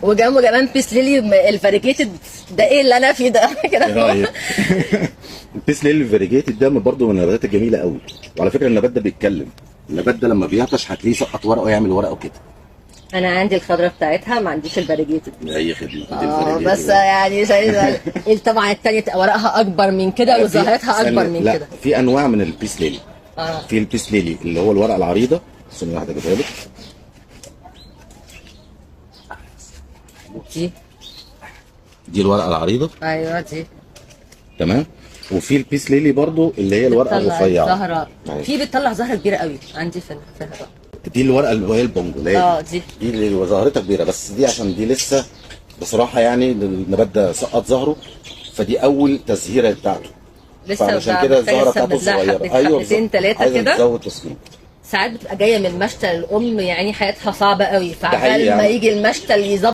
وجنبه كمان بيس ليلي الفاريكيتد. ده ايه اللي انا فيه ده ايه كده؟ رايك؟ البيس ليلي الفاريجيتد ده برضه من النباتات الجميله قوي. وعلى فكره النبات ده بيتكلم. النبات ده لما بيعطش هتلاقيه سقط ورقه يعمل ورقه كده. انا عندي الخضره بتاعتها، ما عنديش الفاريكيتد. اي خدمه. بس يعني شايفه طبعا التانية ورقها اكبر من كده وزهرتها اكبر من كده. في انواع من البيس ليلي. في البيس ليلي اللي هو الورقه العريضه. ثانيه واحده اجيبها لك. دي الورقه العريضه. ايوه دي تمام. وفي البيس ليلي برضو اللي هي الورقه الرفيعه. زهره. في بتطلع زهره كبيره قوي عندي في الهواء. دي الورقه اللي هي البونجو. دي اللي ظهرتها كبيره، بس دي عشان دي لسه بصراحه يعني النبات ده سقط ظهره، فدي اول تزهيره بتاعته. لسه عشان كده الزهره بتاعته صغيره. ايوه حبتين ثلاثه كده. تزود تصميم. ساعات بتبقى جايه من مشتل الام، يعني حياتها صعبه قوي، فعبال ما يجي المشتل يظبط